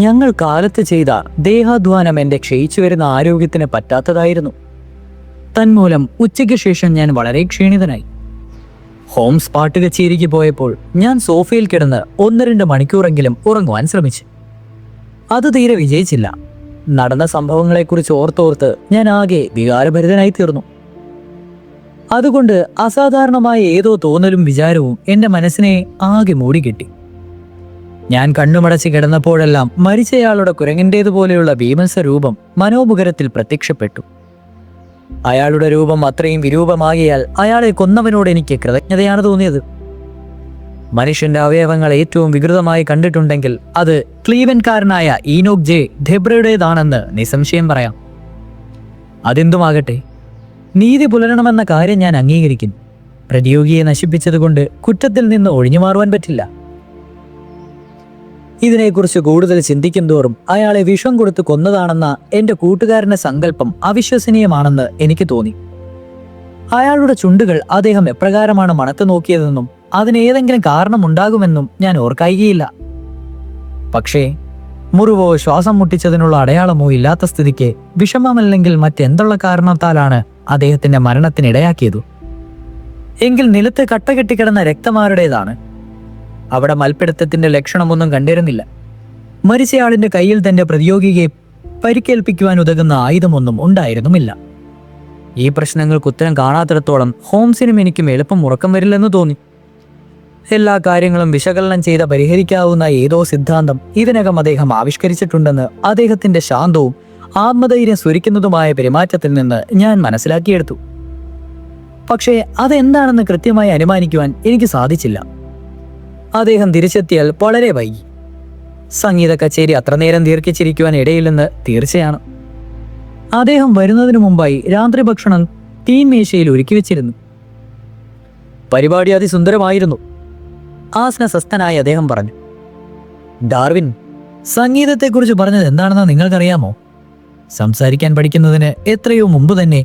ഞങ്ങൾ കാലത്ത് ചെയ്ത ദേഹാധ്വാനം എൻ്റെ ക്ഷയിച്ചു വരുന്ന ആരോഗ്യത്തിന് പറ്റാത്തതായിരുന്നു. തന്മൂലം ഉച്ചയ്ക്ക് ശേഷം ഞാൻ വളരെ ക്ഷീണിതനായി. ഹോംസ് പാട്ട് കച്ചേരിക്ക് പോയപ്പോൾ ഞാൻ സോഫയിൽ കിടന്ന് 1-2 മണിക്കൂറെങ്കിലും ഉറങ്ങുവാൻ ശ്രമിച്ചു. അത് തീരെ വിജയിച്ചില്ല. നടന്ന സംഭവങ്ങളെക്കുറിച്ച് ഓർത്തോർത്ത് ഞാൻ ആകെ വികാരഭരിതനായി തീർന്നു. അതുകൊണ്ട് അസാധാരണമായ ഏതോ തോന്നലും വിചാരവും എൻ്റെ മനസ്സിനെ ആകെ മൂടിക്കെട്ടി. ഞാൻ കണ്ണുമടച്ച് കിടന്നപ്പോഴെല്ലാം മരിച്ചയാളുടെ കുരങ്ങൻ്റേതുപോലെയുള്ള ഭീമസ രൂപം മനോമുഖരത്തിൽ പ്രത്യക്ഷപ്പെട്ടു. അയാളുടെ രൂപം അത്രയും വിരൂപമാകിയാൽ അയാളെ കൊന്നവനോട് എനിക്ക് കൃതജ്ഞതയാണ് തോന്നിയത്. മനുഷ്യന്റെ അവയവങ്ങൾ ഏറ്റവും വികൃതമായി കണ്ടിട്ടുണ്ടെങ്കിൽ അത് ക്ലീവൻകാരനായ ഈനോക് ജെ ധെബ്രയുടേതാണെന്ന് നിസ്സംശയം പറയാം. അതെന്തുമാകട്ടെ, നീതി പുലരണമെന്ന കാര്യം ഞാൻ അംഗീകരിക്കുന്നു. പ്രതിയോഗിയെ നശിപ്പിച്ചതുകൊണ്ട് കുറ്റത്തിൽ നിന്ന് ഒഴിഞ്ഞു മാറുവാൻ പറ്റില്ല. ഇതിനെക്കുറിച്ച് കൂടുതൽ ചിന്തിക്കും തോറും അയാളെ വിഷം കൊടുത്ത് കൊന്നതാണെന്ന എൻ്റെ കൂട്ടുകാരന്റെ സങ്കല്പം അവിശ്വസനീയമാണെന്ന് എനിക്ക് തോന്നി. അയാളുടെ ചുണ്ടുകൾ അദ്ദേഹം എപ്രകാരമാണ് മണത്ത് നോക്കിയതെന്നും അതിനേതെങ്കിലും കാരണമുണ്ടാകുമെന്നും ഞാൻ ഓർക്കായികയില്ല. പക്ഷേ മുറിവോ ശ്വാസം മുട്ടിച്ചതിനുള്ള അടയാളമോ ഇല്ലാത്ത സ്ഥിതിക്ക് വിഷമമല്ലെങ്കിൽ മറ്റെന്തുള്ള കാരണത്താലാണ് അദ്ദേഹത്തിന്റെ മരണത്തിനിടയാക്കിയത്? എങ്കിൽ നിലത്ത് കട്ട കെട്ടിക്കിടന്ന രക്തമാരുടേതാണ്. അവിടെ മൽപ്പിടുത്തത്തിന്റെ ലക്ഷണമൊന്നും കണ്ടിരുന്നില്ല. മരിച്ചയാളിന്റെ കയ്യിൽ തന്റെ പ്രതിയോഗിയെ പരിക്കേൽപ്പിക്കുവാൻ ഉതകുന്ന ആയുധമൊന്നും ഉണ്ടായിരുന്നുമില്ല. ഈ പ്രശ്നങ്ങൾക്ക് ഉത്തരം കാണാത്തിടത്തോളം ഹോംസിനും എനിക്കും എളുപ്പം ഉറക്കം വരില്ലെന്ന് തോന്നി. എല്ലാ കാര്യങ്ങളും വിശകലനം ചെയ്ത് പരിഹരിക്കാവുന്ന ഏതോ സിദ്ധാന്തം ഇതിനകം അദ്ദേഹം ആവിഷ്കരിച്ചിട്ടുണ്ടെന്ന് അദ്ദേഹത്തിന്റെ ശാന്തവും ആത്മധൈര്യം സ്വരിക്കുന്നതുമായ പെരുമാറ്റത്തിൽ നിന്ന് ഞാൻ മനസ്സിലാക്കിയെടുത്തു. പക്ഷേ അതെന്താണെന്ന് കൃത്യമായി അനുമാനിക്കുവാൻ എനിക്ക് സാധിച്ചില്ല. അദ്ദേഹം തിരിച്ചെത്തിയാൽ വളരെ വൈകി. സംഗീത കച്ചേരി അത്ര നേരം ദീർഘിച്ചിരിക്കുവാൻ ഇടയില്ലെന്ന് തീർച്ചയാണ്. അദ്ദേഹം വരുന്നതിനു മുമ്പായി രാത്രി ഭക്ഷണം തീൻമേശയിൽ ഒരുക്കി വെച്ചിരുന്നു. പരിപാടി അതിസുന്ദരമായിരുന്നു, ആസനസസ്തനായി അദ്ദേഹം പറഞ്ഞു. ഡാർവിൻ, സംഗീതത്തെക്കുറിച്ച് പറഞ്ഞത് എന്താണെന്ന് നിങ്ങൾക്കറിയാമോ? സംസാരിക്കാൻ പഠിക്കുന്നതിന് എത്രയോ മുമ്പ് തന്നെ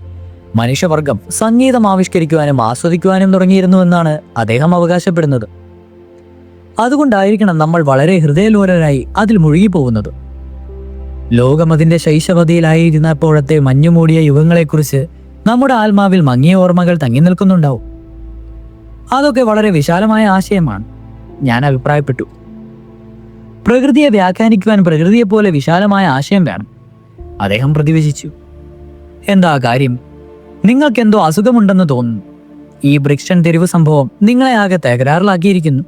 മനുഷ്യവർഗം സംഗീതം ആവിഷ്കരിക്കുവാനും ആസ്വദിക്കുവാനും തുടങ്ങിയിരുന്നുവെന്നാണ് അദ്ദേഹം അവകാശപ്പെടുന്നത്. അതുകൊണ്ടായിരിക്കണം നമ്മൾ വളരെ ഹൃദയലോലരായി അതിൽ മുഴുകിപ്പോകുന്നത്. ലോകം അതിൻ്റെ ശൈശവതയിലായിരുന്നപ്പോഴത്തെ മഞ്ഞുമൂടിയ യുഗങ്ങളെക്കുറിച്ച് നമ്മുടെ ആത്മാവിൽ മങ്ങിയ ഓർമ്മകൾ തങ്ങി നിൽക്കുന്നുണ്ടാവും. അതൊക്കെ വളരെ വിശാലമായ ആശയമാണ്, ഞാൻ അഭിപ്രായപ്പെട്ടു. പ്രകൃതിയെ വ്യാഖ്യാനിക്കുവാൻ പ്രകൃതിയെപ്പോലെ വിശാലമായ ആശയം വേണം, അദ്ദേഹം പ്രതിവചിച്ചു. എന്താ കാര്യം? നിങ്ങൾക്കെന്തോ അസുഖമുണ്ടെന്ന് തോന്നുന്നു. ഈ ബ്രിക്സ്റ്റൺ തെരുവ് സംഭവം നിങ്ങളെ ആകെ തകരാറിലാക്കിയിരിക്കുന്നു.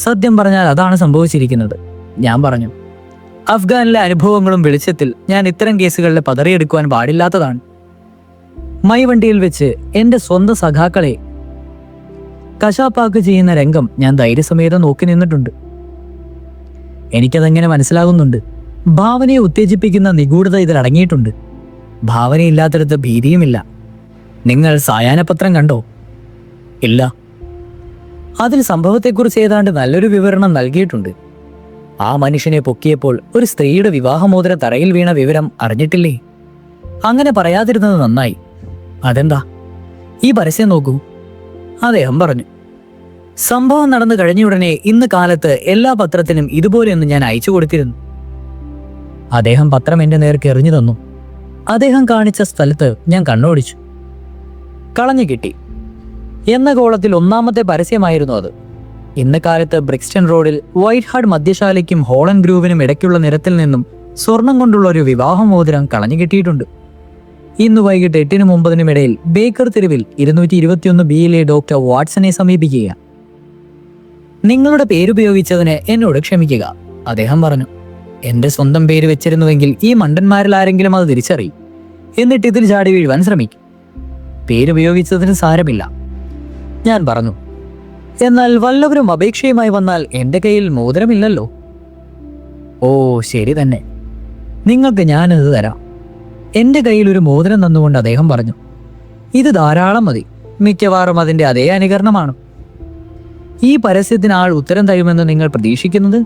സത്യം പറഞ്ഞാൽ അതാണ് സംഭവിച്ചിരിക്കുന്നത്, ഞാൻ പറഞ്ഞു. അഫ്ഗാനിലെ അനുഭവങ്ങളും വെളിച്ചത്തിൽ ഞാൻ ഇത്തരം കേസുകളിൽ പതറിയെടുക്കുവാൻ പാടില്ലാത്തതാണ്. മൈവണ്ടിയിൽ വെച്ച് എൻ്റെ സ്വന്തം സഖാക്കളെ കശാപ്പാക്ക് ചെയ്യുന്ന രംഗം ഞാൻ ധൈര്യസമേതം നോക്കി നിന്നിട്ടുണ്ട്. എനിക്കതെങ്ങനെ മനസ്സിലാകുന്നുണ്ട്. ഭാവനയെ ഉത്തേജിപ്പിക്കുന്ന നിഗൂഢത ഇതിൽ അടങ്ങിയിട്ടുണ്ട്. ഭാവനയില്ലാത്തടത്ത് ഭീതിയുമില്ല. നിങ്ങൾ സായാഹ്നപത്രം കണ്ടോ? ഇല്ല. അതിൽ സംഭവത്തെക്കുറിച്ച് ഏതാണ്ട് നല്ലൊരു വിവരണം നൽകിയിട്ടുണ്ട്. ആ മനുഷ്യനെ പൊക്കിയപ്പോൾ ഒരു സ്ത്രീയുടെ വിവാഹമോതിരം തറയിൽ വീണ വിവരം അറിഞ്ഞിട്ടില്ലേ? അങ്ങനെ പറയാതിരുന്നത് നന്നായി. അതെന്താ? ഈ പരസ്യം നോക്കൂ, അദ്ദേഹം പറഞ്ഞു. സംഭവം നടന്നു കഴിഞ്ഞയുടനെ ഇന്ന് കാലത്ത് എല്ലാ പത്രത്തിനും ഇതുപോലെയൊന്നും ഞാൻ അയച്ചു കൊടുത്തിരുന്നു. അദ്ദേഹം പത്രം എൻ്റെ നേർക്ക് എറിഞ്ഞു തന്നു. അദ്ദേഹം കാണിച്ച സ്ഥലത്ത് ഞാൻ കണ്ണോടിച്ചു. കളഞ്ഞു കിട്ടി എന്ന കോളത്തിൽ ഒന്നാമത്തെ പരസ്യമായിരുന്നു അത്. ഇന്ന് കാലത്ത് ബ്രിക്സ്റ്റൺ റോഡിൽ വൈറ്റ് ഹാർട്ട് മദ്യശാലയ്ക്കും ഹോളൻ ഗ്രൂവിനും ഇടയ്ക്കുള്ള നിരത്തിൽ നിന്നും സ്വർണം കൊണ്ടുള്ള ഒരു വിവാഹമോതിരം കളഞ്ഞു കിട്ടിയിട്ടുണ്ട്. ഇന്ന് വൈകിട്ട് 8-നും 9-നും ഇടയിൽ ബേക്കർ തെരുവിൽ 221 ഡോക്ടർ വാട്സനെ സമീപിക്കുക. നിങ്ങളുടെ പേരുപയോഗിച്ചതിന് എന്നോട് ക്ഷമിക്കുക, അദ്ദേഹം പറഞ്ഞു. എന്റെ സ്വന്തം പേര് വെച്ചിരുന്നുവെങ്കിൽ ഈ മണ്ടന്മാരിൽ ആരെങ്കിലും അത് തിരിച്ചറിയും, എന്നിട്ട് ഇതിൽ ചാടി വീഴുവാൻ ശ്രമിക്കും. പേരുപയോഗിച്ചതിന് സാരമില്ല, ഞാൻ പറഞ്ഞു. എന്നാൽ വല്ലവരും അപേക്ഷയുമായി വന്നാൽ എൻ്റെ കയ്യിൽ മോതിരമില്ലല്ലോ. ഓ ശരി തന്നെ, നിങ്ങൾക്ക് ഞാനിത് തരാം. എൻ്റെ കയ്യിൽ ഒരു മോതിരം തന്നുകൊണ്ട് അദ്ദേഹം പറഞ്ഞു. ഇത് ധാരാളം മതി, മിക്കവാറും അതിൻ്റെ അതേ അനുകരണമാണ്. ഈ പരസ്യത്തിന് ആൾ ഉത്തരം തരുമെന്ന് നിങ്ങൾ പ്രതീക്ഷിക്കുന്നത്?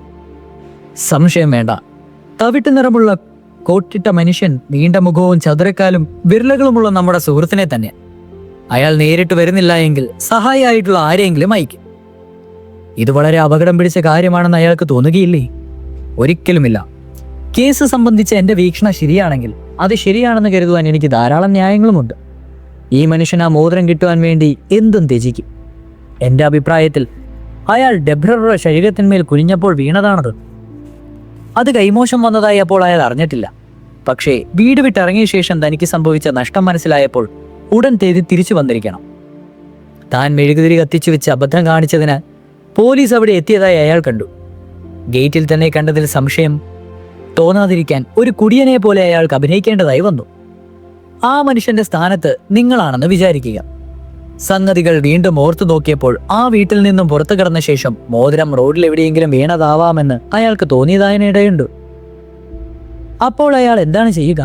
സംശയം വേണ്ട. തവിട്ട് നിറമുള്ള കോട്ടിട്ട മനുഷ്യൻ, നീണ്ട മുഖവും ചതുരക്കാലും വിരലുകളുമുള്ള നമ്മുടെ സുഹൃത്തിനെ തന്നെ. അയാൾ നേരിട്ട് വരുന്നില്ല എങ്കിൽ സഹായിയായിട്ടുള്ള ആരെങ്കിലും അയക്കും. ഇത് വളരെ അപകടം പിടിച്ച കാര്യമാണെന്ന് അയാൾക്ക് തോന്നുകയില്ലേ? ഒരിക്കലുമില്ല. കേസ് സംബന്ധിച്ച് എൻ്റെ വീക്ഷണം ശരിയാണെങ്കിൽ അത് ശരിയാണെന്ന് കരുതുവാൻ എനിക്ക് ധാരാളം ന്യായങ്ങളുമുണ്ട്. ഈ മനുഷ്യൻ ആ മോതിരം കിട്ടുവാൻ വേണ്ടി എന്തും ത്യജിക്കും. എൻ്റെ അഭിപ്രായത്തിൽ അയാൾ ഡെബ്രറുടെ ശരീരത്തിന്മേൽ കുനിഞ്ഞപ്പോൾ വീണതാണത്. അത് കൈമോശം വന്നതായി അപ്പോൾ അയാൾ അറിഞ്ഞിട്ടില്ല. പക്ഷേ വീട് വിട്ടിറങ്ങിയ ശേഷം തനിക്ക് സംഭവിച്ച നഷ്ടം മനസ്സിലായപ്പോൾ ഉടൻ തിരിച്ചു വന്നിരിക്കണം. താൻ മെഴുകുതിരി കത്തിച്ചു വെച്ച് അബദ്ധം കാണിച്ചതിന് പോലീസ് അവിടെ എത്തിയതായി അയാൾ കണ്ടു. ഗേറ്റിൽ തന്നെ കണ്ടതിൽ സംശയം തോന്നാതിരിക്കാൻ ഒരു കുടിയനെ പോലെ അയാൾക്ക് അഭിനയിക്കേണ്ടതായി വന്നു. ആ മനുഷ്യന്റെ സ്ഥാനത്ത് നിങ്ങളാണെന്ന് വിചാരിക്കുക. സംഗതികൾ വീണ്ടും ഓർത്തു നോക്കിയപ്പോൾ ആ വീട്ടിൽ നിന്നും പുറത്തു കടന്ന ശേഷം മോതിരം റോഡിൽ എവിടെയെങ്കിലും വീണതാവാമെന്ന് അയാൾക്ക് തോന്നിയതായതിനിടയുണ്ട്. അപ്പോൾ അയാൾ എന്താണ് ചെയ്യുക?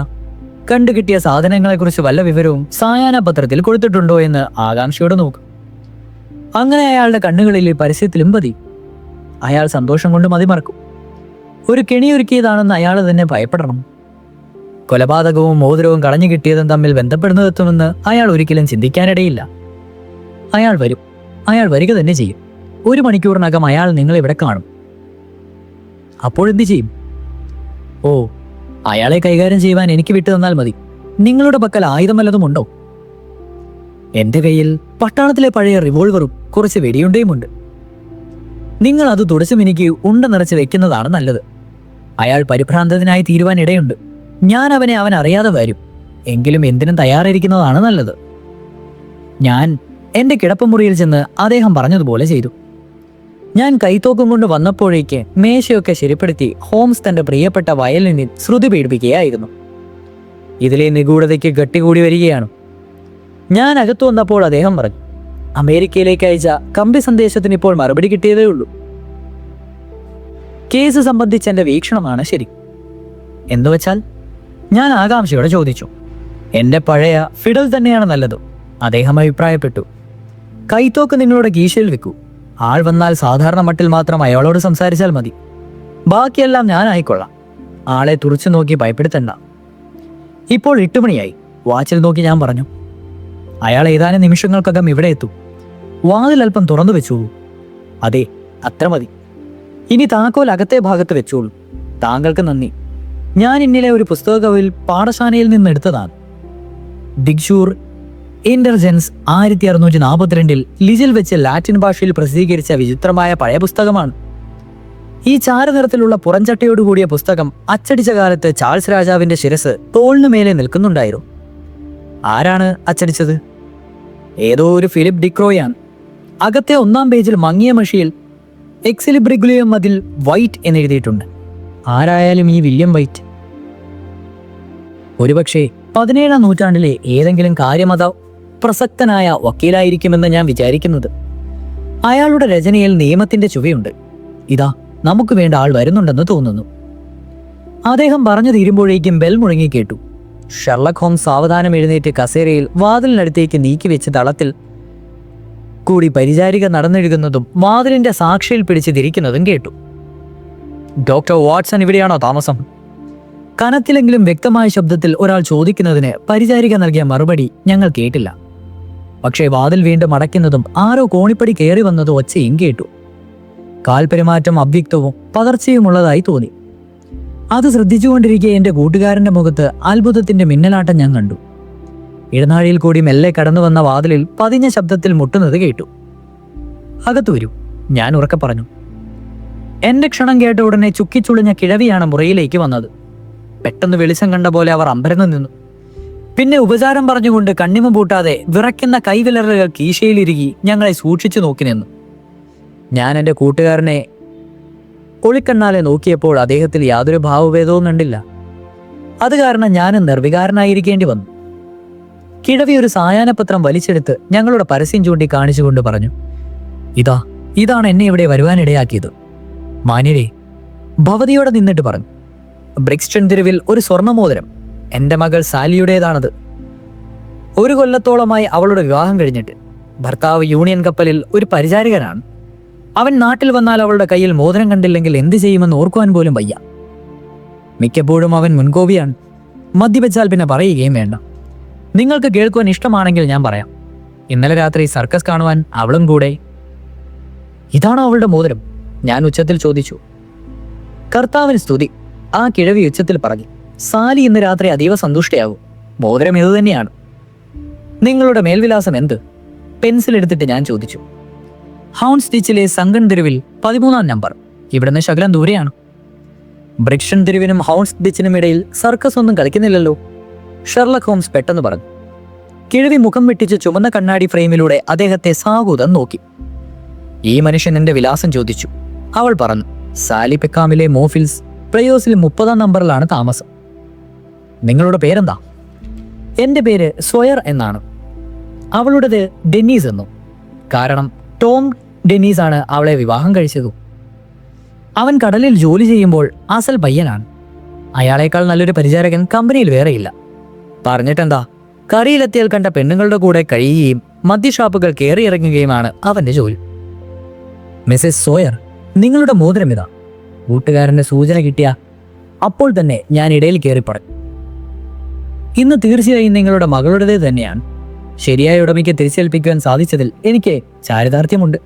കണ്ടുകിട്ടിയ സാധനങ്ങളെക്കുറിച്ച് വല്ല വിവരവും സായാഹ്ന പത്രത്തിൽ കൊടുത്തിട്ടുണ്ടോ എന്ന് ആകാംക്ഷയോടെ നോക്കും. അങ്ങനെ അയാളുടെ കണ്ണുകളിൽ പരസ്യത്തിലും പതി. അയാൾ സന്തോഷം കൊണ്ട് മതിമറക്കും. ഒരു കെണിയൊരുക്കിയതാണെന്ന് അയാൾ തന്നെ ഭയപ്പെടണം. കൊലപാതകവും മോതിരവും കളഞ്ഞു കിട്ടിയതും തമ്മിൽ ബന്ധപ്പെടുന്നതെത്തുമെന്ന് അയാൾ ഒരിക്കലും ചിന്തിക്കാനിടയില്ല. അയാൾ വരും. അയാൾ വരിക തന്നെ ചെയ്യും. 1 മണിക്കൂറിനകം അയാൾ നിങ്ങളെ ഇവിടെ കാണും. അപ്പോഴെന്ത് ചെയ്യും? ഓ, അയാളെ കൈകാര്യം ചെയ്യുവാൻ എനിക്ക് വിട്ടു തന്നാൽ മതി. നിങ്ങളുടെ പക്കൽ ആയുധം വല്ലതുമുണ്ടോ? എന്റെ കയ്യിൽ പട്ടാളത്തിലെ പഴയ റിവോൾവറും കുറച്ച് വെടിയുണ്ടയുമുണ്ട്. നിങ്ങൾ അത് തുടച്ചും എനിക്ക് ഉണ്ട നിറച്ച് വെക്കുന്നതാണ് നല്ലത്. അയാൾ പരിഭ്രാന്തനായി തീരുവാൻ ഇടയുണ്ട്. ഞാൻ അവൻ അറിയാതെ വരും. എങ്കിലും എന്തിനും തയ്യാറായിരിക്കുന്നതാണ് നല്ലത്. ഞാൻ എന്റെ കിടപ്പുമുറിയിൽ ചെന്ന് അദ്ദേഹം പറഞ്ഞതുപോലെ ചെയ്തു. ഞാൻ കൈത്തോക്കും കൊണ്ട് വന്നപ്പോഴേക്ക് മേശയൊക്കെ ശരിപ്പെടുത്തി ഹോംസ് തന്റെ പ്രിയപ്പെട്ട വയലിനിൽ ശ്രുതി പീഡിപ്പിക്കുകയായിരുന്നു. ഇതിലെ നിഗൂഢതയ്ക്ക് ഗട്ടികൂടി വരികയാണ്. ഞാൻ അകത്തു വന്നപ്പോൾ അദ്ദേഹം പറഞ്ഞു, അമേരിക്കയിലേക്ക് അയച്ച കമ്പി സന്ദേശത്തിന് ഇപ്പോൾ മറുപടി കിട്ടിയതേ ഉള്ളൂ. കേസ് സംബന്ധിച്ച് എന്റെ വീക്ഷണമാണ് ശരി. എന്നുവെച്ചാൽ? ഞാൻ ആകാംക്ഷയോടെ ചോദിച്ചു. എന്റെ പഴയ ഫിഡൽ തന്നെയാണ് നല്ലത്, അദ്ദേഹം അഭിപ്രായപ്പെട്ടു. കൈത്തോക്ക് നിങ്ങളുടെ കീശയിൽ വെക്കൂ. ആൾ വന്നാൽ സാധാരണ മട്ടിൽ മാത്രം അയാളോട് സംസാരിച്ചാൽ മതി. ബാക്കിയെല്ലാം ഞാനായിക്കൊള്ളാം. ആളെ തുറച്ചു നോക്കി ഭയപ്പെടുത്തണ്ട. ഇപ്പോൾ 8 മണിയായി. വാച്ചിൽ നോക്കി ഞാൻ പറഞ്ഞു, അയാൾ ഏതാനും നിമിഷങ്ങൾക്കകം ഇവിടെ എത്തും. വാതിൽ അല്പം തുറന്നു വെച്ചോളൂ. അതെ, അത്ര മതി. ഇനി താക്കോൽ അകത്തെ ഭാഗത്ത് വെച്ചോളൂ. താങ്കൾക്ക് നന്ദി. ഞാൻ ഇന്നലെ ഒരു പുസ്തകകവിൽ പാഠശാലയിൽ നിന്ന് എടുത്തതാണ്. ദിഗ്ഷൂർ ഇന്റർജൻസ് 1642 ലിജിൽ വെച്ച് ലാറ്റിൻ ഭാഷയിൽ പ്രസിദ്ധീകരിച്ച വിചിത്രമായ പഴയ പുസ്തകമാണ്. ഈ ചാരനിറത്തിലുള്ള പുറംചട്ടയോടുകൂടിയ പുസ്തകം അച്ചടിച്ച കാലത്ത് ചാൾസ് രാജാവിന്റെ ശിരസ് തോളിനു മേലെ നിൽക്കുന്നുണ്ടായിരുന്നു. ആരാണ് അച്ചടിച്ചത്? ഏതോ ഒരു ഫിലിപ്പ് ഡിക്രോയാണ്. അകത്തെ 1-ാം പേജിൽ മങ്ങിയ മഷിയിൽ എക്സിലിബ്രിഗുലിയം അതിൽ വൈറ്റ് എന്നെഴുതിയിട്ടുണ്ട്. ആരായാലും ഈ വില്യം വൈറ്റ് ഒരുപക്ഷെ 17-ാം നൂറ്റാണ്ടിലെ ഏതെങ്കിലും കാര്യമത പ്രസക്തനായ വക്കീലായിരിക്കുമെന്ന് ഞാൻ വിചാരിക്കുന്നത്. അയാളുടെ രചനയിൽ നിയമത്തിന്റെ ചുവയുണ്ട്. ഇതാ, നമുക്ക് വേണ്ട ആൾ വരുന്നുണ്ടെന്ന് തോന്നുന്നു. അദ്ദേഹം പറഞ്ഞു തീരുമ്പോഴേക്കും ബെൽ മുഴങ്ങി കേട്ടു. ഷെർലക് ഹോംസ് സാവധാനം എഴുന്നേറ്റ് കസേരയിൽ വാതിലിനടുത്തേക്ക് നീക്കിവെച്ച് തളത്തിൽ കൂടി പരിചാരിക നടന്നെഴുകുന്നതും വാതിലിന്റെ സാക്ഷിയിൽ പിടിച്ച് തിരിക്കുന്നതും കേട്ടു. ഡോക്ടർ വാട്സൺ ഇവിടെയാണോ താമസം? കനത്തിലെങ്കിലും വ്യക്തമായ ശബ്ദത്തിൽ ഒരാൾ ചോദിക്കുന്നതിന് പരിചാരിക നൽകിയ മറുപടി ഞങ്ങൾ കേട്ടില്ല. പക്ഷേ വാതിൽ വീണ്ടും അടയ്ക്കുന്നതും ആരോ കോണിപ്പടി കയറി വന്നതും ഒച്ചയും കേട്ടു. കാൽപെരുമാറ്റം അവ്യക്തവും പകർച്ചയുമുള്ളതായി തോന്നി. അത് ശ്രദ്ധിച്ചുകൊണ്ടിരിക്കെ എന്റെ കൂട്ടുകാരന്റെ മുഖത്ത് അത്ഭുതത്തിന്റെ മിന്നലാട്ടം ഞാൻ കണ്ടു. ഇടനാഴിയിൽ കൂടി മെല്ലെ കടന്നു വന്ന വാതിലിൽ പതിഞ്ഞ ശബ്ദത്തിൽ മുട്ടുന്നത് കേട്ടു. അകത്തു വരൂ, ഞാൻ ഉറക്കെ പറഞ്ഞു. എന്റെ ക്ഷണം കേട്ട ഉടനെ ചുക്കിച്ചുളിഞ്ഞ കിഴവിയാണ് മുറിയിലേക്ക് വന്നത്. പെട്ടെന്ന് വെളിച്ചം കണ്ട പോലെ അവർ അമ്പരന്ന് നിന്നു. പിന്നെ ഉപചാരം പറഞ്ഞുകൊണ്ട് കണ്ണിമ പൂട്ടാതെ വിറയ്ക്കുന്ന കൈവിരലുകൾ കീശയിലിരുകി ഞങ്ങളെ സൂക്ഷിച്ചു നോക്കി നിന്നു. ഞാൻ എൻ്റെ കൂട്ടുകാരനെ ഒളിക്കണ്ണാലെ നോക്കിയപ്പോൾ അദ്ദേഹത്തിൽ യാതൊരു ഭാവഭേദവും കണ്ടില്ല. അത് കാരണം ഞാനും നിർവികാരനായിരിക്കേണ്ടി വന്നു. കിഴവി ഒരു സായാഹ്നപത്രം വലിച്ചെടുത്ത് ഞങ്ങളുടെ പരസ്യം ചൂണ്ടി കാണിച്ചുകൊണ്ട് പറഞ്ഞു, ഇതാണ് എന്നെ ഇവിടെ വരുവാനിടയാക്കിയത്. മാന്യരെ, ഭവതിയോടെ നിന്നിട്ട് പറഞ്ഞു, ബ്രിക്സ്റ്റൺ തെരുവിൽ ഒരു സ്വർണ്ണമോതിരം. എൻ്റെ മകൾ സാലിയുടേതാണത്. 1 കൊല്ലത്തോളമായി അവളുടെ വിവാഹം കഴിഞ്ഞിട്ട്. ഭർത്താവ് യൂണിയൻ കപ്പലിൽ ഒരു പരിചാരകനാണ്. അവൻ നാട്ടിൽ വന്നാൽ അവളുടെ കയ്യിൽ മോതിരം കണ്ടില്ലെങ്കിൽ എന്ത് ചെയ്യുമെന്ന് ഓർക്കുവാൻ പോലും വയ്യ. മിക്കപ്പോഴും അവൻ മുൻകോപിയാണ്. മദ്യപിച്ചാൽ പിന്നെ പറയുകയും വേണ്ട. നിങ്ങൾക്ക് കേൾക്കുവാൻ ഇഷ്ടമാണെങ്കിൽ ഞാൻ പറയാം. ഇന്നലെ രാത്രി സർക്കസ് കാണുവാൻ അവളും കൂടെ. ഇതാണോ അവളുടെ മോതിരം? ഞാൻ ഉച്ചത്തിൽ ചോദിച്ചു. കർത്താവിന് സ്തുതി, ആ കിഴവി ഉച്ചത്തിൽ പറഞ്ഞു. സാലി ഇന്ന് രാത്രി അതീവ സന്തുഷ്ടയാകും. മോതിരം ഇത് തന്നെയാണ്. നിങ്ങളുടെ മേൽവിലാസം എന്ത്? പെൻസിൽ എടുത്തിട്ട് ഞാൻ ചോദിച്ചു. ഹൗൺസ്റ്റിച്ചിലെ സങ്കൺ തെരുവിൽ 13-ാം നമ്പർ. ഇവിടുന്ന് ശകലം ദൂരെയാണ്. ബ്രിക്ഷൻ തെരുവിനും ഹൗൺസ്റ്റിച്ചിനും ഇടയിൽ സർക്കസ് ഒന്നും കളിക്കുന്നില്ലല്ലോ, ഷെർലക് ഹോംസ് പെട്ടെന്ന് പറഞ്ഞു. കിഴവി മുഖം വെട്ടിച്ച് ചുമന്ന കണ്ണാടി ഫ്രെയിമിലൂടെ അദ്ദേഹത്തെ സാഹൂതം നോക്കി. ഈ മനുഷ്യൻ എന്റെ വിലാസം ചോദിച്ചു. അവൾ പറഞ്ഞു, സാലി പെക്കാമിലെ മോഫിൽസ് പ്രയോസിൽ 30-ാം നമ്പറിലാണ് താമസം. നിങ്ങളുടെ പേരെന്താ? എന്റെ പേര് സോയർ എന്നാണ്. അവളുടേത് ഡെന്നീസ് എന്നും. കാരണം ടോം ഡെന്നീസ് ആണ് അവളെ വിവാഹം കഴിച്ചതു. അവൻ കടലിൽ ജോലി ചെയ്യുമ്പോൾ അസൽ പയ്യനാണ്. അയാളേക്കാൾ നല്ലൊരു പരിചാരകൻ കമ്പനിയിൽ വേറെയില്ല. പറഞ്ഞിട്ടെന്താ, കറിയിലെത്തിയാൽ കണ്ട പെണ്ണുങ്ങളുടെ കൂടെ കഴിയുകയും മദ്യഷാപ്പുകൾ കയറിയിറങ്ങുകയുമാണ് അവന്റെ ജോലി. മിസ്സസ് സോയർ, നിങ്ങളുടെ മോതിരം ഇതാ. കൂട്ടുകാരന്റെ സൂചന കിട്ടിയ അപ്പോൾ തന്നെ ഞാൻ ഇടയിൽ കയറി പറഞ്ഞു. ഇന്ന് തീർച്ചയായും നിങ്ങളുടെ മകളുടേത് തന്നെയാണ്. ശരിയായ ഉടമയ്ക്ക് തിരിച്ചേൽപ്പിക്കുവാൻ സാധിച്ചതിൽ എനിക്ക് ചാരിതാർത്ഥ്യമുണ്ട്.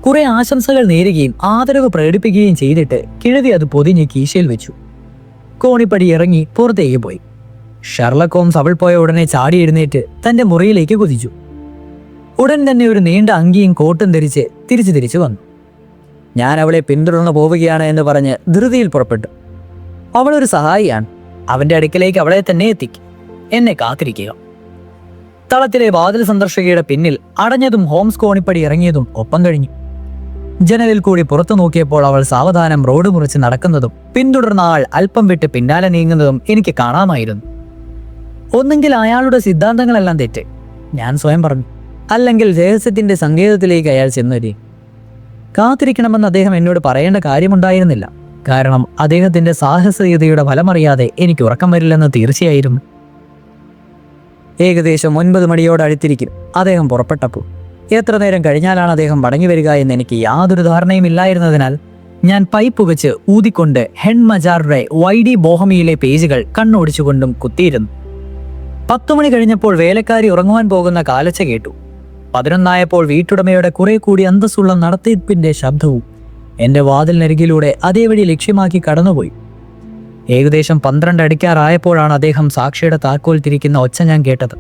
കുറെ ആശംസകൾ നേരുകയും ആദരവ് പ്രകടിപ്പിക്കുകയും ചെയ്തിട്ട് കിഴവി അത് പൊതിഞ്ഞ് കീശയിൽ വെച്ചു. കോണിപ്പടി ഇറങ്ങി പുറത്തേക്ക് പോയി. ഷെർലക് ഹോംസ് അവൾ പോയ ഉടനെ ചാടി എഴുന്നേറ്റ് തന്റെ മുറിയിലേക്ക് കുതിച്ചു. ഉടൻ തന്നെ ഒരു നീണ്ട അങ്കിയും കോട്ടും ധരിച്ച് തിരിച്ചു വന്നു. ഞാൻ അവളെ പിന്തുടർന്നു പോവുകയാണ് എന്ന് പറഞ്ഞ് ധൃതിയിൽ പുറപ്പെട്ടു. അവളൊരു സഹായിയാണ്. അവന്റെ അടുക്കലേക്ക് അവളെ തന്നെ എത്തിക്കും. എന്നെ കാത്തിരിക്കുക. തളത്തിലെ വാതിൽ സന്ദർശകയുടെ പിന്നിൽ അടഞ്ഞതും ഹോംസ് കോണിപ്പടി ഇറങ്ങിയതും ഒപ്പം കഴിഞ്ഞു. ജനലിൽ കൂടി പുറത്തു നോക്കിയപ്പോൾ അവൾ സാവധാനം റോഡ് മുറിച്ച് നടക്കുന്നതും പിന്തുടർന്ന ആൾ അല്പം വിട്ട് പിന്നാലെ നീങ്ങുന്നതും എനിക്ക് കാണാമായിരുന്നു. ഒന്നെങ്കിൽ അയാളുടെ സിദ്ധാന്തങ്ങളെല്ലാം തെറ്റ്, ഞാൻ സ്വയം പറഞ്ഞു, അല്ലെങ്കിൽ രഹസ്യത്തിന്റെ സങ്കേതത്തിലേക്ക് അയാൾ ചെന്നൊരു. കാത്തിരിക്കണമെന്ന് അദ്ദേഹം എന്നോട് പറയേണ്ട കാര്യമുണ്ടായിരുന്നില്ല. കാരണം അദ്ദേഹത്തിന്റെ സാഹസികതയുടെ ഫലമറിയാതെ എനിക്ക് ഉറക്കം വരില്ലെന്ന് തീർച്ചയായിരുന്നു. ഏകദേശം 9 മണിയോട് അടുത്തിരിക്കും അദ്ദേഹം പുറപ്പെട്ടപ്പോൾ. എത്ര നേരം കഴിഞ്ഞാലാണ് അദ്ദേഹം മടങ്ങി വരിക എന്ന് എനിക്ക് യാതൊരു ധാരണയും ഇല്ലായിരുന്നതിനാൽ ഞാൻ പൈപ്പ് വെച്ച് ഊതിക്കൊണ്ട് ഹെൻ മജാറുടെ വൈഡി ബോഹമിയിലെ പേജുകൾ കണ്ണോടിച്ചുകൊണ്ടും കുത്തിയിരുന്നു. 10 മണി കഴിഞ്ഞപ്പോൾ വേലക്കാരി ഉറങ്ങുവാൻ പോകുന്ന കാലച്ച കേട്ടു. 11 വീട്ടുടമയുടെ കുറെ കൂടി അന്തസ്സുള്ള നടത്തിപ്പിന്റെ ശബ്ദവും എന്റെ വാതിലിനരികിലൂടെ അതേ വഴി ലക്ഷ്യമാക്കി കടന്നുപോയി. ഏകദേശം 12 അടിക്കാറായപ്പോഴാണ് അദ്ദേഹം സാക്ഷിയുടെ താക്കോൽ തിരിക്കുന്ന ഒച്ച ഞാൻ കേട്ടത്.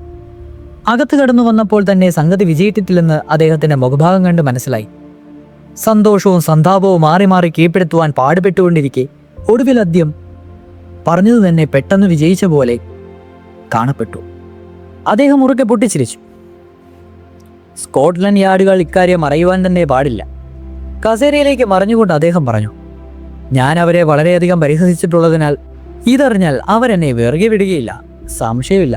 അകത്ത് കടന്നു വന്നപ്പോൾ തന്നെ സംഗതി വിജയിച്ചിട്ടില്ലെന്ന് അദ്ദേഹത്തിന്റെ മുഖഭാഗം കണ്ട് മനസ്സിലായി. സന്തോഷവും സന്താപവും മാറി മാറി കീഴ്പ്പെടുത്തുവാൻ പാടുപെട്ടുകൊണ്ടിരിക്കെ ഒടുവിൽ അദ്ദേഹം പറഞ്ഞതു തന്നെ പെട്ടെന്ന് വിജയിച്ച പോലെ കാണപ്പെട്ടു. അദ്ദേഹം ഉറക്കെ പൊട്ടിച്ചിരിച്ചു. സ്കോട്ട്ലൻഡ് യാർഡുകൾ ഇക്കാര്യം അറിയുവാൻ തന്നെ പാടില്ല. കസേരയിലേക്ക് മറിഞ്ഞുകൊണ്ട് അദ്ദേഹം പറഞ്ഞു, ഞാൻ അവരെ വളരെയധികം പരിഹസിച്ചിട്ടുള്ളതിനാൽ ഇതറിഞ്ഞാൽ അവരെന്നെ വെറുതെ വിടുകയില്ല, സംശയമില്ല.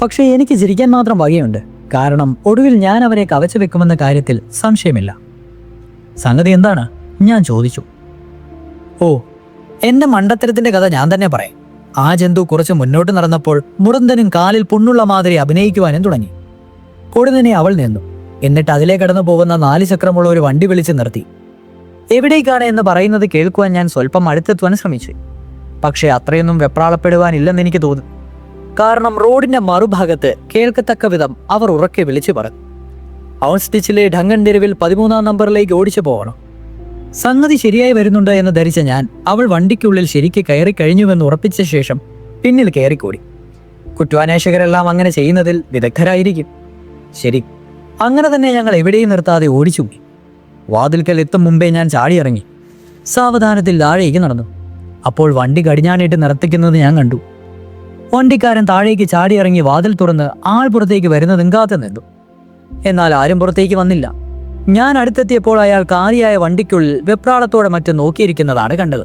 പക്ഷേ എനിക്ക് ചിരിക്കാൻ മാത്രം വകയുണ്ട്. കാരണം ഒടുവിൽ ഞാൻ അവരെ കവച്ചു വെക്കുമെന്ന കാര്യത്തിൽ സംശയമില്ല. സംഗതി എന്താണ്? ഞാൻ ചോദിച്ചു. ഓ, എന്റെ മണ്ടത്തരത്തിന്റെ കഥ ഞാൻ തന്നെ പറയാം. ആ ജന്തു കുറച്ച് മുന്നോട്ട് നടന്നപ്പോൾ മുടന്തനും കാലിൽ പുണ്ണുള്ള മാതിരി അഭിനയിക്കുവാനും തുടങ്ങി. പൊടുന്നനെ അവൾ നിന്നു. എന്നിട്ട് അതിലേ കടന്നു പോകുന്ന 4 ചക്രമുള്ള ഒരു വണ്ടി വിളിച്ച് നിർത്തി. എവിടേക്കാണ് എന്ന് പറയുന്നത് കേൾക്കുവാൻ ഞാൻ സ്വല്പം അടുത്തെത്തുവാൻ ശ്രമിച്ചു. പക്ഷേ അത്രയൊന്നും വെപ്രാളപ്പെടുവാനില്ലെന്ന് എനിക്ക് തോന്നുന്നു. കാരണം റോഡിന്റെ മറുഭാഗത്ത് കേൾക്കത്തക്ക വിധം അവർ ഉറക്കെ വിളിച്ചു പറഞ്ഞു, ഹൗൺസ്റ്റിച്ചിലെ ഡങ്കൻ തെരുവിൽ 13-ാം നമ്പറിലേക്ക് ഓടിച്ചു പോകണം. സംഗതി ശരിയായി വരുന്നുണ്ട് എന്ന് ധരിച്ച ഞാൻ അവൾ വണ്ടിക്കുള്ളിൽ ശരിക്ക് കയറി കഴിഞ്ഞുവെന്ന് ഉറപ്പിച്ച ശേഷം പിന്നിൽ കയറിക്കൂടി. കുറ്റാന്വേഷകരെല്ലാം അങ്ങനെ ചെയ്യുന്നതിൽ വിദഗ്ധരായിരിക്കും. ശരി, അങ്ങനെ തന്നെ ഞങ്ങൾ എവിടെയും നിർത്താതെ ഓടിച്ചു. വാതിൽക്കൽ എത്തും മുമ്പേ ഞാൻ ചാടിയിറങ്ങി സാവധാനത്തിൽ താഴേക്ക് നടന്നു. അപ്പോൾ വണ്ടി കടിഞ്ഞാണിട്ട് നിർത്തിക്കുന്നത് ഞാൻ കണ്ടു. വണ്ടിക്കാരൻ താഴേക്ക് ചാടിയിറങ്ങി വാതിൽ തുറന്ന് ആൾ പുറത്തേക്ക് വരുന്നതും കാത്തു നിന്നു. എന്നാൽ ആരും പുറത്തേക്ക് വന്നില്ല. ഞാൻ അടുത്തെത്തിയപ്പോൾ അയാൾ കാലിയായ വണ്ടിക്കുള്ളിൽ വെപ്രാളത്തോടെ മറ്റും നോക്കിയിരിക്കുന്നതാണ് കണ്ടത്.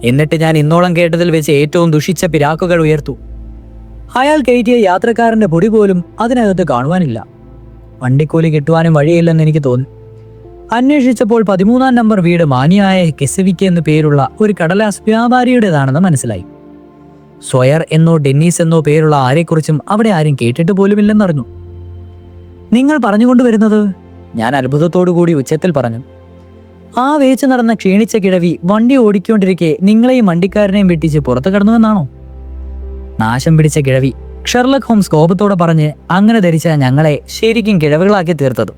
എന്നിട്ട് ഞാൻ ഇന്നോളം കേട്ടതിൽ വെച്ച് ഏറ്റവും ദുഷിച്ച പിരാക്കുകൾ ഉയർത്തു. അയാൾ കയറ്റിയ യാത്രക്കാരന്റെ പൊടി പോലും അതിനകത്ത് കാണുവാനില്ല. വണ്ടിക്കൂലി കിട്ടുവാനും വഴിയില്ലെന്ന് എനിക്ക് തോന്നി. അന്വേഷിച്ചപ്പോൾ 13-ാം നമ്പർ വീട് മാനിയായ കെസവിക്ക് എന്നു പേരുള്ള ഒരു കടലാസ് വ്യാപാരിയുടേതാണെന്ന് മനസ്സിലായി. സോയർ എന്നോ ഡെന്നീസ് എന്നോ പേരുള്ള ആരെക്കുറിച്ചും അവിടെ ആരും കേട്ടിട്ട് പോലുമില്ലെന്നറിഞ്ഞു. നിങ്ങൾ പറഞ്ഞുകൊണ്ടുവരുന്നത്? ഞാൻ അത്ഭുതത്തോടുകൂടി ഉച്ചത്തിൽ പറഞ്ഞു. ആ വേച്ച് നടന്ന ക്ഷീണിച്ച കിഴവി വണ്ടി ഓടിക്കൊണ്ടിരിക്കെ നിങ്ങളെയും വണ്ടിക്കാരനെയും വെട്ടിച്ച് പുറത്തു കടന്നുവെന്നാണോ? നാശം പിടിച്ച കിഴവി, ഷെർലക് ഹോംസ് കോപത്തോടെ പറഞ്ഞ് അങ്ങനെ ധരിച്ച ഞങ്ങളെ ശരിക്കും കിഴവികളാക്കി തീർത്തത്.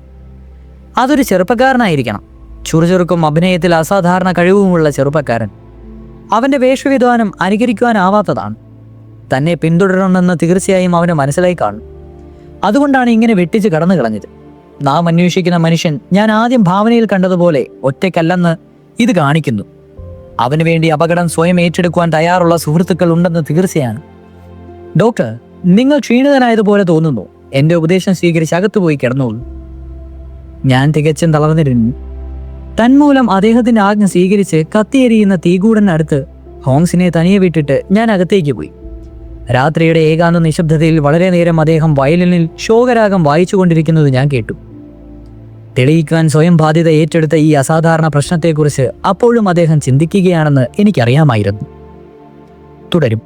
അതൊരു ചെറുപ്പക്കാരനായിരിക്കണം. ചുറുചുറുക്കും അഭിനയത്തിൽ അസാധാരണ കഴിവുമുള്ള ചെറുപ്പക്കാരൻ. അവൻ്റെ വേഷവിധാനം അനുകരിക്കുവാനാവാത്തതാണ്. തന്നെ പിന്തുടരണമെന്ന് തീർച്ചയായും അവന് മനസ്സിലായി കാണും. അതുകൊണ്ടാണ് ഇങ്ങനെ വെട്ടിച്ച് കടന്നു കളഞ്ഞത്. നാം അന്വേഷിക്കുന്ന മനുഷ്യൻ ഞാൻ ആദ്യം ഭാവനയിൽ കണ്ടതുപോലെ ഒറ്റയ്ക്കല്ലെന്ന് ഇത് കാണിക്കുന്നു. അവന് വേണ്ടി അപകടം സ്വയം ഏറ്റെടുക്കുവാൻ തയ്യാറുള്ള സുഹൃത്തുക്കൾ ഉണ്ടെന്ന് തീർച്ചയാണ്. ഡോക്ടർ, നിങ്ങൾ ക്ഷീണിതനായതുപോലെ തോന്നുന്നു. എൻ്റെ ഉപദേശം സ്വീകരിച്ച് അകത്തുപോയി കിടന്നോളൂ. ഞാൻ തികച്ചും തളർന്നിരുന്നു. തന്മൂലം അദ്ദേഹത്തിന്റെ ആജ്ഞ സ്വീകരിച്ച് കത്തിയെരിയുന്ന തീകൂടനടുത്ത് ഹോംസിനെ തനിയെ വിട്ടിട്ട് ഞാൻ അകത്തേക്ക് പോയി. രാത്രിയുടെ ഏകാന്ത നിശബ്ദതയിൽ വളരെ നേരം അദ്ദേഹം വയലിനിൽ ശോകരാഗം വായിച്ചുകൊണ്ടിരിക്കുന്നത് ഞാൻ കേട്ടു. തെളിയിക്കാൻ സ്വയം ബാധ്യത ഏറ്റെടുത്ത ഈ അസാധാരണ പ്രശ്നത്തെക്കുറിച്ച് അപ്പോഴും അദ്ദേഹം ചിന്തിക്കുകയാണെന്ന് എനിക്കറിയാമായിരുന്നു. തുടരും.